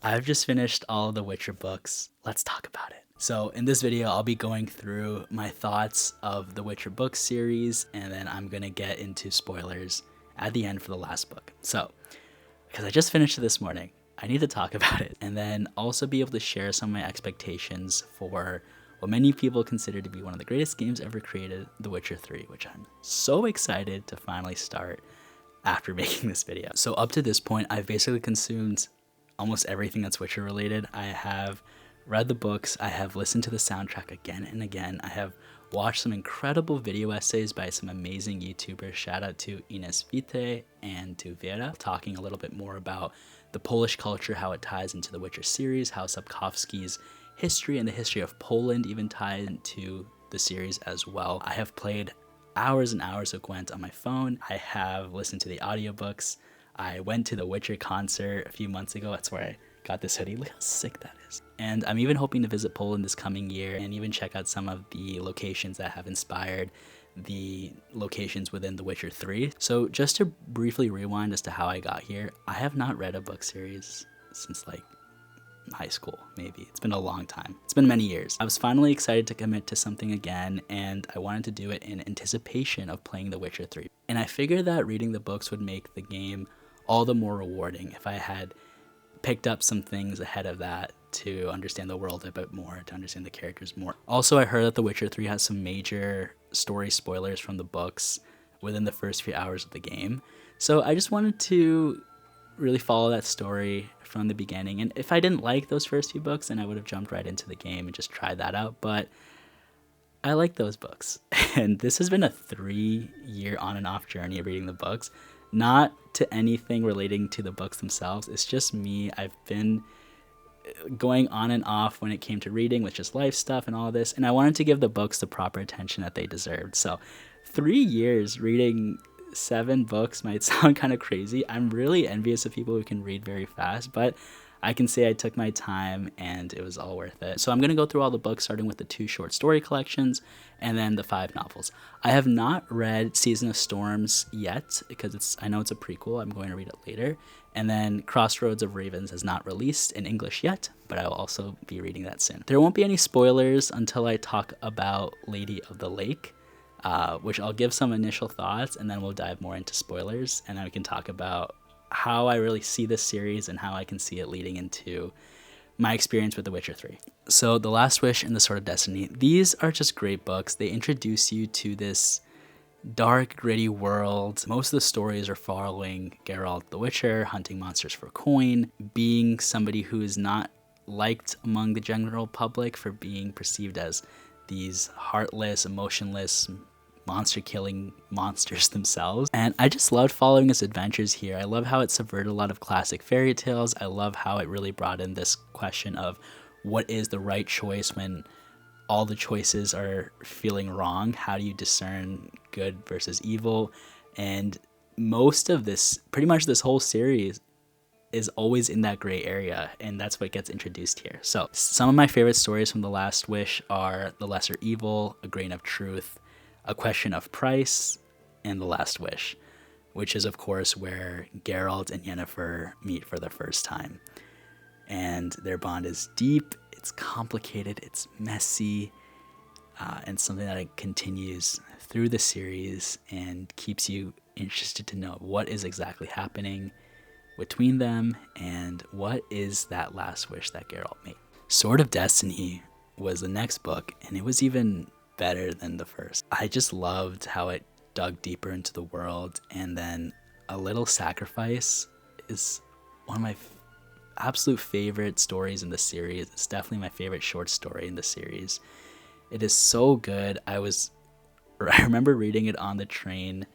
I've just finished all of the Witcher books. Let's talk about it. So in this video, I'll be going through my thoughts of the Witcher book series, and then I'm gonna get into spoilers at the end for the last book. So, because I just finished it this morning, I need to talk about it, and then also be able to share some of my expectations for what many people consider to be one of the greatest games ever created, The Witcher 3, which I'm so excited to finally start after making this video. So up to this point, I've basically consumed almost everything that's Witcher related. I have read the books, I have listened to the soundtrack again and again, I have watched some incredible video essays by some amazing YouTubers. Shout out to Ines Vite and to Vera, talking a little bit more about the Polish culture, how it ties into the Witcher series, how Sapkowski's history and the history of Poland even tie into the series as well. I have played hours and hours of Gwent on my phone. I have listened to the audiobooks. I went to the Witcher concert a few months ago. That's where I got this hoodie. Look how sick that is. And I'm even hoping to visit Poland this coming year and even check out some of the locations that have inspired the locations within The Witcher 3. So just to briefly rewind as to how I got here, I have not read a book series since like high school, maybe. It's been a long time. It's been many years. I was finally excited to commit to something again, and I wanted to do it in anticipation of playing The Witcher 3. And I figured that reading the books would make the game all the more rewarding if I had picked up some things ahead of that to understand the world a bit more, to understand the characters more. Also, I heard that The Witcher 3 has some major story spoilers from the books within the first few hours of the game. So I just wanted to really follow that story from the beginning. And if I didn't like those first few books, then I would have jumped right into the game and just tried that out. But I like those books. And this has been a 3-year on and off journey of reading the books. Not to anything relating to the books themselves. It's just me. I've been going on and off when it came to reading with just life stuff and all this. And I wanted to give the books the proper attention that they deserved. So 3 years reading 7 books might sound kind of crazy. I'm really envious of people who can read very fast, but I can say I took my time and it was all worth it. So I'm going to go through all the books, starting with the 2 short story collections and then the 5 novels. I have not read Season of Storms yet because I know it's a prequel. I'm going to read it later. And then Crossroads of Ravens is not released in English yet, but I will also be reading that soon. There won't be any spoilers until I talk about Lady of the Lake, which I'll give some initial thoughts and then we'll dive more into spoilers, and then we can talk about how I really see this series and how I can see it leading into my experience with The Witcher 3. So The Last Wish and The Sword of Destiny, these are just great books. They introduce you to this dark, gritty world. Most of the stories are following Geralt the Witcher, hunting monsters for coin, being somebody who is not liked among the general public for being perceived as these heartless, emotionless, monster-killing monsters themselves. And I just loved following his adventures here. I love how it subverted a lot of classic fairy tales. I love how it really brought in this question of what is the right choice when all the choices are feeling wrong. How do you discern good versus evil? And most of this, pretty much this whole series, is always in that gray area, and that's what gets introduced here. So some of my favorite stories from The Last Wish are The Lesser Evil, A Grain of Truth, A Question of Price, and The Last Wish, which is of course where Geralt and Yennefer meet for the first time. And their bond is deep, it's complicated, it's messy, and something that continues through the series and keeps you interested to know what is exactly happening between them and what is that last wish that Geralt made. Sword of Destiny was the next book, and it was even better than the first. I just loved how it dug deeper into the world, and then A Little Sacrifice is one of my absolute favorite stories in the series. It's definitely my favorite short story in the series. It is so good. I remember reading it on the train,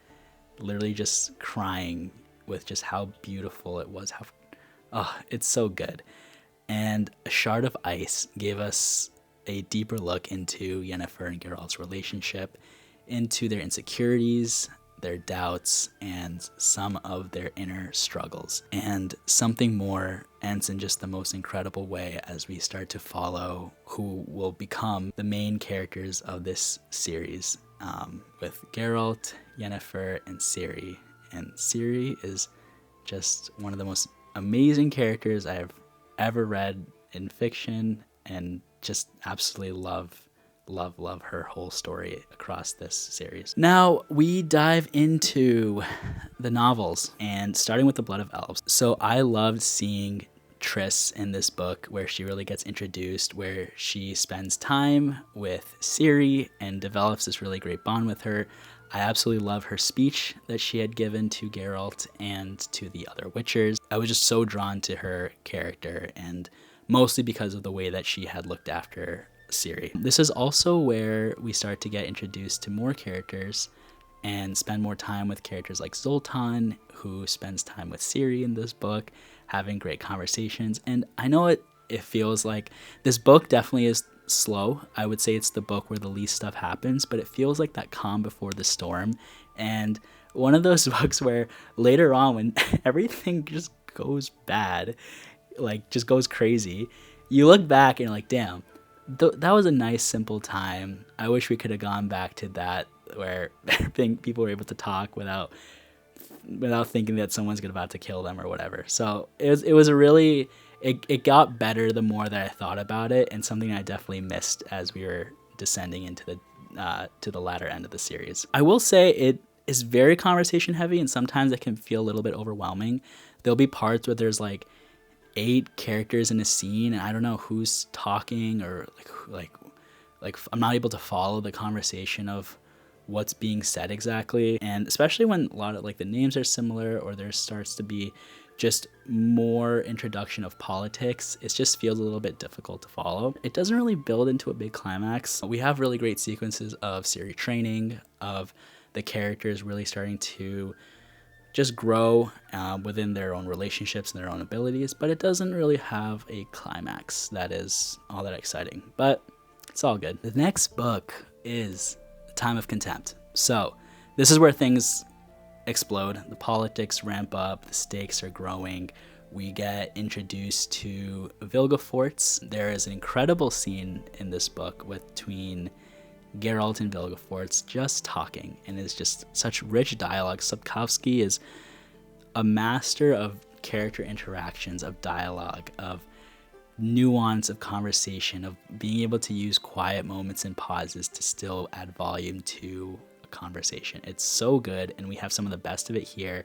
literally just crying with just how beautiful it was. It's so good. And A Shard of Ice gave us a deeper look into Yennefer and Geralt's relationship, into their insecurities, their doubts, and some of their inner struggles. And Something More ends in just the most incredible way as we start to follow who will become the main characters of this series, with Geralt, Yennefer, and Ciri. And Ciri is just one of the most amazing characters I have ever read in fiction, and just absolutely love her whole story across this series. Now we dive into the novels, and starting with The Blood of Elves. So I loved seeing Triss in this book, where she really gets introduced, where she spends time with Ciri and develops this really great bond with her. I absolutely love her speech that she had given to Geralt and to the other Witchers. I was just so drawn to her character, and mostly because of the way that she had looked after Ciri. This is also where we start to get introduced to more characters and spend more time with characters like Zoltan, who spends time with Ciri in this book, having great conversations. And I know it feels like this book definitely is slow. I would say it's the book where the least stuff happens, but it feels like that calm before the storm. And one of those books where later on, when everything just goes bad, like just goes crazy, you look back and you're like, damn, that was a nice simple time. I wish we could have gone back to that, where people were able to talk without thinking that someone's about to kill them or whatever. So it was a really, it got better the more that I thought about it, and something I definitely missed as we were descending into to the latter end of the series. I will say it is very conversation heavy, and sometimes it can feel a little bit overwhelming. There'll be parts where there's like 8 characters in a scene, and I don't know who's talking, or like I'm not able to follow the conversation of what's being said exactly. And especially when a lot of like the names are similar, or there starts to be just more introduction of politics, it just feels a little bit difficult to follow. It doesn't really build into a big climax. We have really great sequences of Ciri training, of the characters really starting to just grow within their own relationships and their own abilities, but it doesn't really have a climax that is all that exciting, but it's all good. The next book is The Time of Contempt. So this is where things explode. The politics ramp up, the stakes are growing. We get introduced to Vilgefortz. There is an incredible scene in this book between Geralt and Vilgefortz just talking, and it's just such rich dialogue. Sapkowski is a master of character interactions, of dialogue, of nuance, of conversation, of being able to use quiet moments and pauses to still add volume to a conversation. It's so good, and we have some of the best of it here.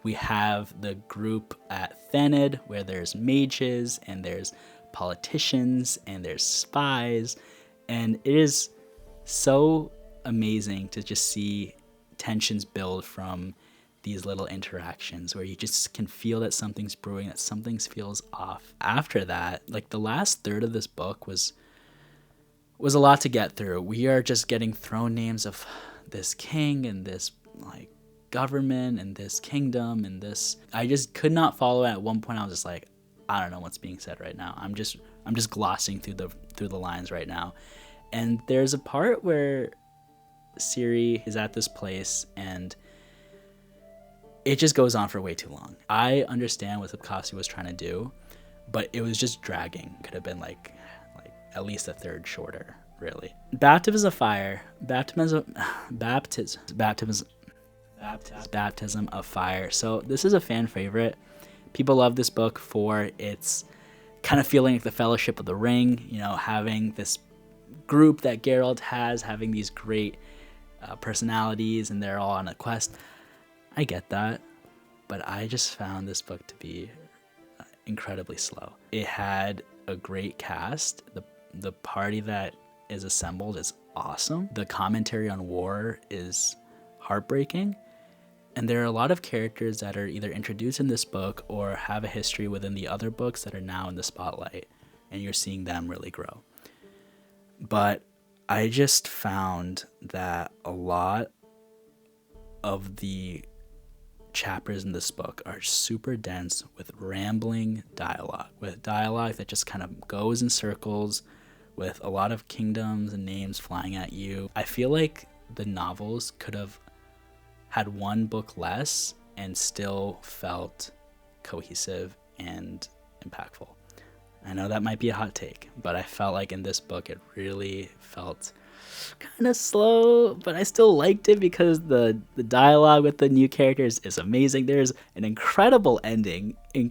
We have the group at Thanedd, where there's mages and there's politicians and there's spies, and it is so amazing to just see tensions build from these little interactions, where you just can feel that something's brewing, that something feels off. After that, like the last third of this book was a lot to get through. We are just getting thrown names of this king and this like government and this kingdom and this. I just could not follow it. At one point I was just like, I don't know what's being said right now. I'm just glossing through the lines right now. And there's a part where Ciri is at this place, and it just goes on for way too long. I understand what Sapkowski was trying to do, but it was just dragging. Could have been like at least a third shorter, really. Baptism of Fire. Baptism of Fire. So this is a fan favorite. People love this book for its kind of feeling like the Fellowship of the Ring, you know, having this group that Geralt has, having these great personalities, and they're all on a quest. I get that, but I just found this book to be incredibly slow. It had a great cast. The party that is assembled is awesome. The commentary on war is heartbreaking. And there are a lot of characters that are either introduced in this book or have a history within the other books that are now in the spotlight, and you're seeing them really grow. But I just found that a lot of the chapters in this book are super dense with rambling dialogue, that just kind of goes in circles, with a lot of kingdoms and names flying at you. I feel like the novels could have had one book less and still felt cohesive and impactful. I know that might be a hot take, but I felt like in this book it really felt kind of slow, but I still liked it because the dialogue with the new characters is amazing. There's an incredible ending in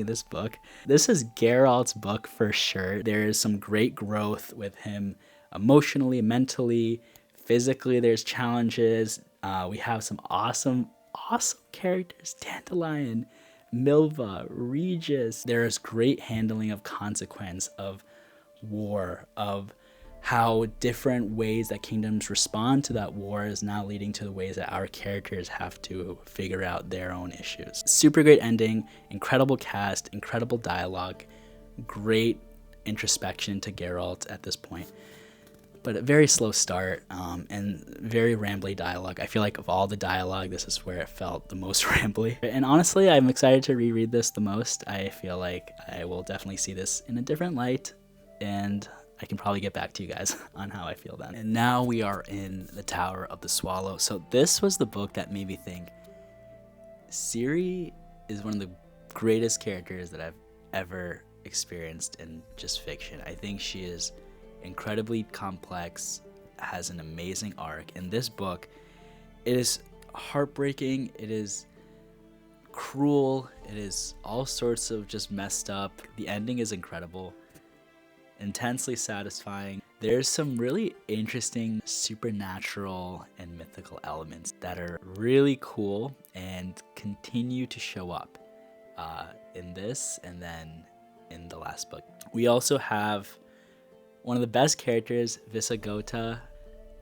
this book. This is Geralt's book for sure. There is some great growth with him emotionally, mentally, physically. There's challenges. We have some awesome characters: Dandelion, Milva, Regis. There is great handling of consequence, of war, of how different ways that kingdoms respond to that war is now leading to the ways that our characters have to figure out their own issues. Super great ending, incredible cast, incredible dialogue, great introspection to Geralt at this point. But a very slow start, and very rambly dialogue. I feel like of all the dialogue, this is where it felt the most rambly. And honestly, I'm excited to reread this the most. I feel like I will definitely see this in a different light, and I can probably get back to you guys on how I feel then. And now we are in the Tower of the Swallow. So this was the book that made me think Ciri is one of the greatest characters that I've ever experienced in just fiction. I think she is incredibly complex, has an amazing arc. In this book, it is heartbreaking, it is cruel, it is all sorts of just messed up. The ending is incredible, intensely satisfying. There's some really interesting supernatural and mythical elements that are really cool and continue to show up in this and then in the last book. We also have one of the best characters, Visagota,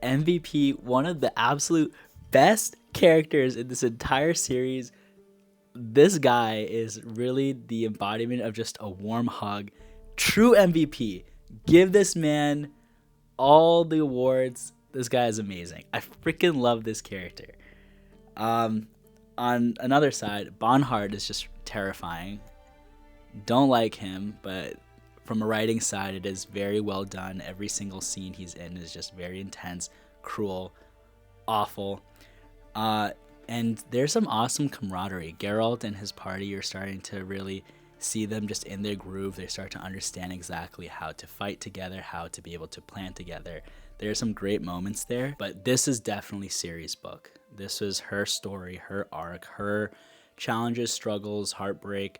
MVP, one of the absolute best characters in this entire series. This guy is really the embodiment of just a warm hug. True MVP. Give this man all the awards. This guy is amazing. I freaking love this character. On another side, Bonhart is just terrifying. Don't like him, but from a writing side, it is very well done. Every single scene he's in is just very intense, cruel, awful. And there's some awesome camaraderie. Geralt and his party are starting to really see them just in their groove. They start to understand exactly how to fight together, how to be able to plan together. There are some great moments there, but this is definitely Ciri's book. This is her story, her arc, her challenges, struggles, heartbreak.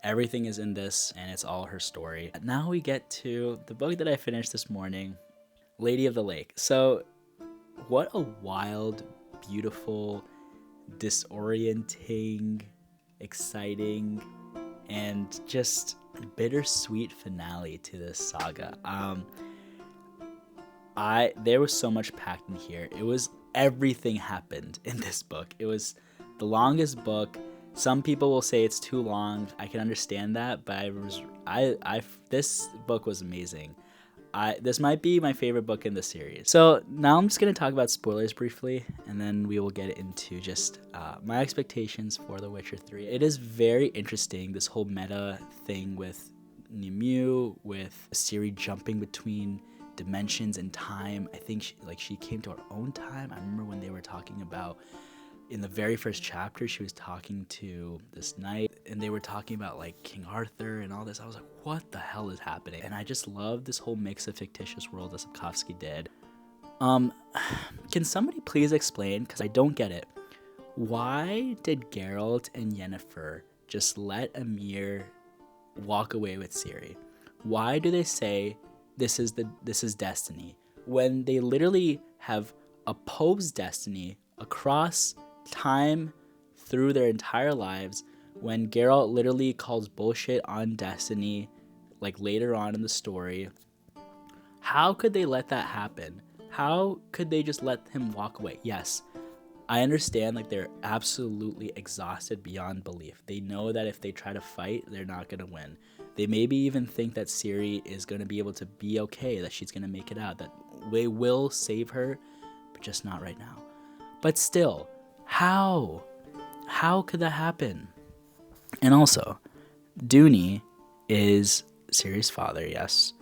Everything is in this, and it's all her story. Now we get to the book that I finished this morning, Lady of the Lake. So, what a wild, beautiful, disorienting, exciting, and just bittersweet finale to this saga. There was so much packed in here. It was everything happened in this book. It was the longest book. Some people will say it's too long. I can understand that, but this book was amazing. This might be my favorite book in the series. So now I'm just going to talk about spoilers briefly, and then we will get into just my expectations for The Witcher 3. It is very interesting, this whole meta thing with Nimue, with Ciri jumping between dimensions and time. I think she came to her own time. I remember when they were talking about, in the very first chapter, she was talking to this knight, and they were talking about like King Arthur and all this. I was like, what the hell is happening? And I just love this whole mix of fictitious world that Sapkowski did. Can somebody please explain, because I don't get it, why did Geralt and Yennefer just let Emir walk away with Ciri? Why do they say this is destiny, when they literally have opposed destiny across time through their entire lives? When Geralt literally calls bullshit on destiny, like later on in the story, how could they let that happen? How could they just let him walk away? Yes, I understand, like, they're absolutely exhausted beyond belief. They know that if they try to fight, they're not going to win. They maybe even think that Ciri is going to be able to be okay, that she's going to make it out, that they will save her, but just not right now. But still, how? How could that happen? And also, Dooney is Ciri's father, yes.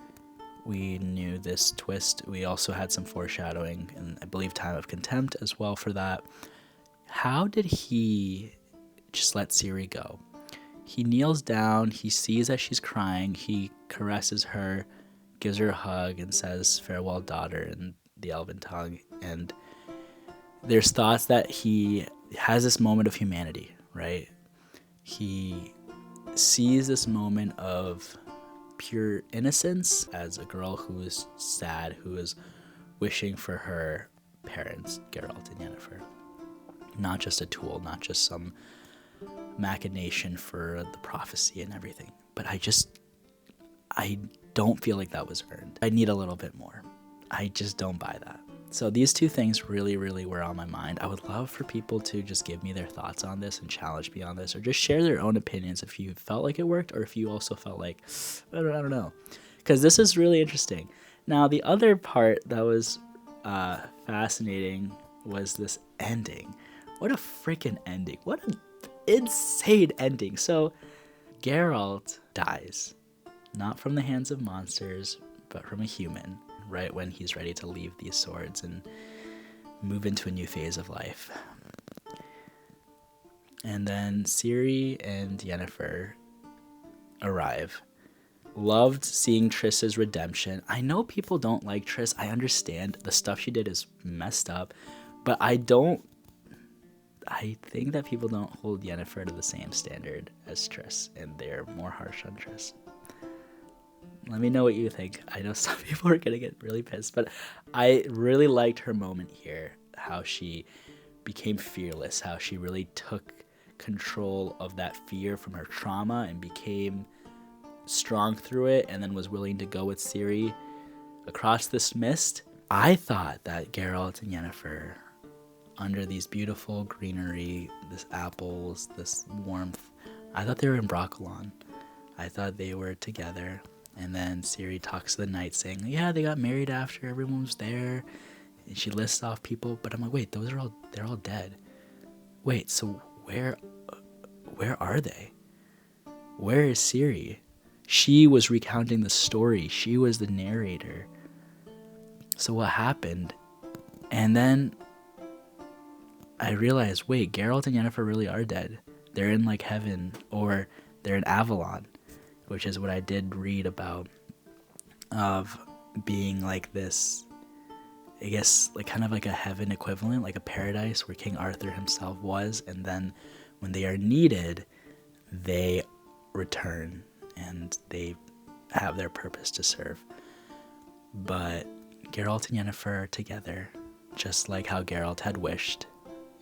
We knew this twist. We also had some foreshadowing in, I believe, Time of Contempt as well for that. How did he just let Ciri go? He kneels down, he sees that she's crying, he caresses her, gives her a hug, and says, "Farewell, daughter," and the Elven tongue, and there's thoughts that he has this moment of humanity, right? He sees this moment of pure innocence as a girl who is sad, who is wishing for her parents, Geralt and Yennefer. Not just a tool, not just some machination for the prophecy and everything. But I don't feel like that was earned. I need a little bit more. I just don't buy that. So these two things really, really were on my mind. I would love for people to just give me their thoughts on this and challenge me on this, or just share their own opinions if you felt like it worked, or if you also felt like, I don't know. Because this is really interesting. Now, the other part that was fascinating was this ending. What a freaking ending. What an insane ending. So Geralt dies, not from the hands of monsters, but from a human, right when he's ready to leave these swords and move into a new phase of life. And then Ciri and Yennefer arrive. Loved seeing Triss's redemption. I know people don't like Triss. I understand the stuff she did is messed up, but I think that people don't hold Yennefer to the same standard as Triss, and they're more harsh on Triss. Let me know what you think. I know some people are gonna get really pissed, but I really liked her moment here, how she became fearless, how she really took control of that fear from her trauma and became strong through it, and then was willing to go with Ciri across this mist. I thought that Geralt and Yennefer, under these beautiful greenery, this apples, this warmth, I thought they were in Broccolon. I thought they were together. And then Ciri talks to the knight saying, yeah, they got married after everyone was there. And she lists off people, but I'm like, wait, they're all dead. Wait, so where are they? Where is Ciri? She was recounting the story. She was the narrator. So what happened? And then I realized, wait, Geralt and Yennefer really are dead. They're in like heaven, or they're in Avalon, which is what I did read about, of being like this, I guess, like kind of like a heaven equivalent, like a paradise where King Arthur himself was, and then when they are needed, they return and they have their purpose to serve. But Geralt and Yennefer are together, just like how Geralt had wished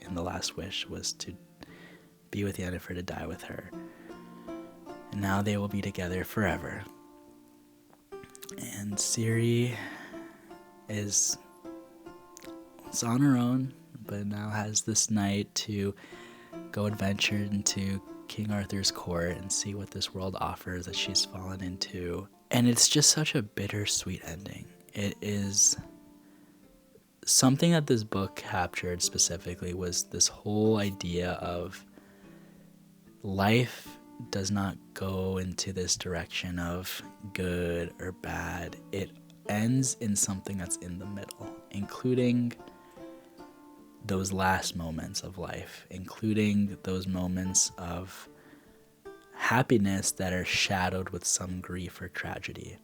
in the last wish, was to be with Yennefer, to die with her. And now they will be together forever. And Ciri is on her own, but now has this night to go adventure into King Arthur's court and see what this world offers that she's fallen into. And it's just such a bittersweet ending. It is something that this book captured specifically, was this whole idea of life does not go into this direction of good or bad. It ends in something that's in the middle, including those last moments of life, including those moments of happiness that are shadowed with some grief or tragedy.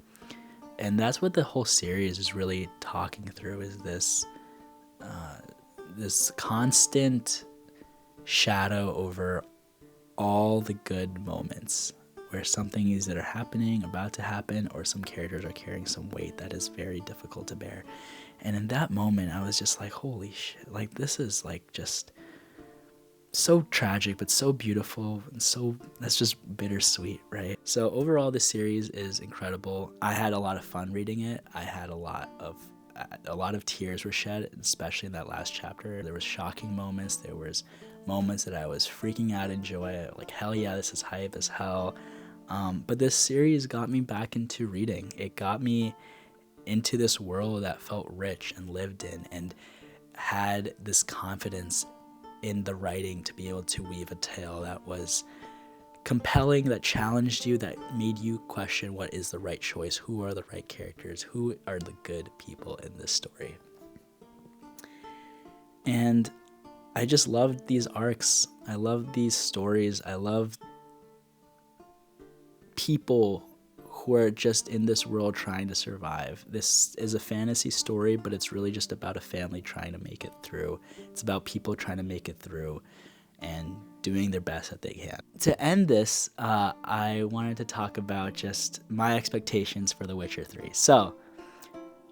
And that's what the whole series is really talking through, is this constant shadow over all the good moments, where something is either happening, about to happen, or some characters are carrying some weight that is very difficult to bear. And in that moment, I was just like, holy shit, like this is like just so tragic, but so beautiful, and so that's just bittersweet, right? So overall, this series is incredible. I had a lot of fun reading it. I had a lot of tears were shed, especially in that last chapter. There was shocking moments. There was moments that I was freaking out in joy, like, hell yeah, this is hype as hell. But this series got me back into reading. It got me into this world that felt rich and lived in, and had this confidence in the writing to be able to weave a tale that was compelling, that challenged you, that made you question what is the right choice, who are the right characters, who are the good people in this story. And I just loved these arcs. I loved these stories. I loved people who are just in this world trying to survive. This is a fantasy story, but it's really just about a family trying to make it through. It's about people trying to make it through and doing their best that they can. To end this, I wanted to talk about just my expectations for The Witcher 3. So,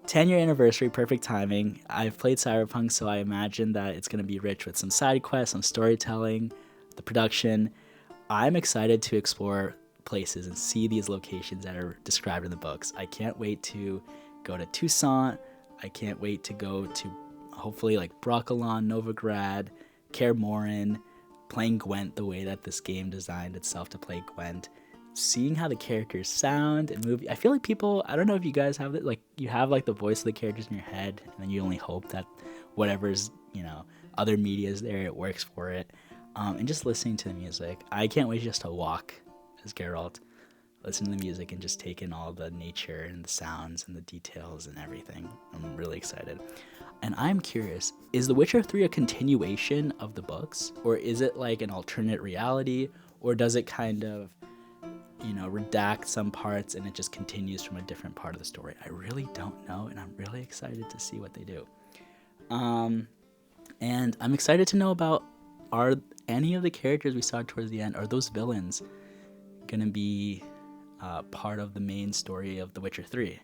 10-year anniversary, perfect timing. I've played Cyberpunk, so I imagine that it's going to be rich with some side quests, some storytelling, the production. I'm excited to explore places and see these locations that are described in the books. I can't wait to go to Tucson. I can't wait to go to hopefully like Brokilon, Novigrad, Kaer Morhen, playing Gwent the way that this game designed itself to play Gwent, seeing how the characters sound and move. I feel like people, I don't know if you guys have it, like you have like the voice of the characters in your head, and then you only hope that whatever's, other media is there, it works for it. And just listening to the music. I can't wait just to walk as Geralt, listen to the music and just take in all the nature and the sounds and the details and everything. I'm really excited. And I'm curious, is The Witcher 3 a continuation of the books? Or is it like an alternate reality? Or does it kind of, redact some parts and it just continues from a different part of the story? I really don't know, and I'm really excited to see what they do. And I'm excited to know about, are any of the characters we saw towards the end, are those villains going to be part of the main story of The Witcher 3?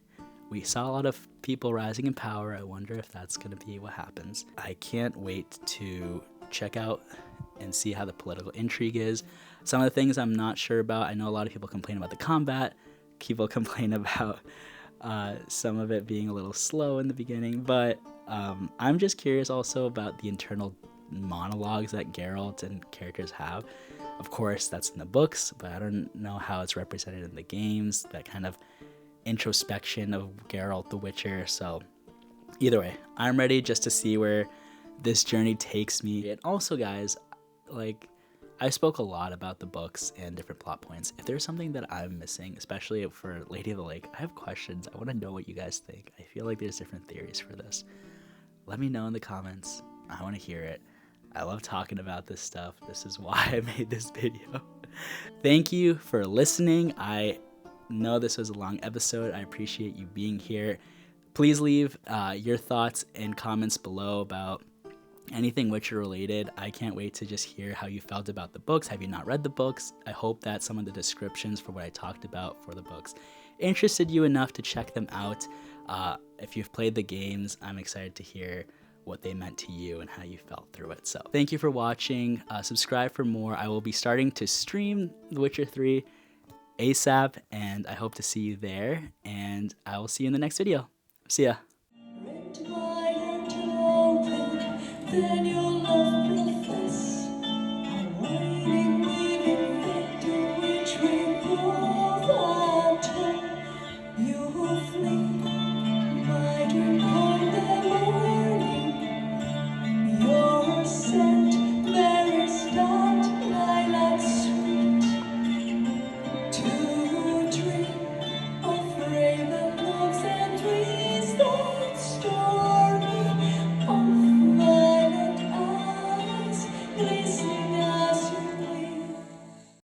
We saw a lot of people rising in power. I wonder if that's going to be what happens. I can't wait to check out and see how the political intrigue is. Some of the things I'm not sure about. I know a lot of people complain about the combat. People complain about some of it being a little slow in the beginning. But I'm just curious also about the internal monologues that Geralt and characters have. Of course, that's in the books, but I don't know how it's represented in the games, that kind of introspection of Geralt the Witcher. So either way, I'm ready just to see where this journey takes me. And also, guys, I spoke a lot about the books and different plot points. If there's something that I'm missing, especially for Lady of the Lake, I have questions. I want to know what you guys think. I feel like there's different theories for this. Let me know in the comments. I want to hear it. I love talking about this stuff. This is why I made this video. Thank you for listening. I know this was a long episode. I appreciate you being here. Please leave your thoughts and comments below about anything Witcher related. I can't wait to just hear how you felt about the books. Have you not read the books? I hope that some of the descriptions for what I talked about for the books interested you enough to check them out. If you've played the games, I'm excited to hear what they meant to you and how you felt through it. So thank you for watching. Subscribe for more. I will be starting to stream The Witcher 3 ASAP, and I hope to see you there, and I will see you in the next video. See ya. Then your love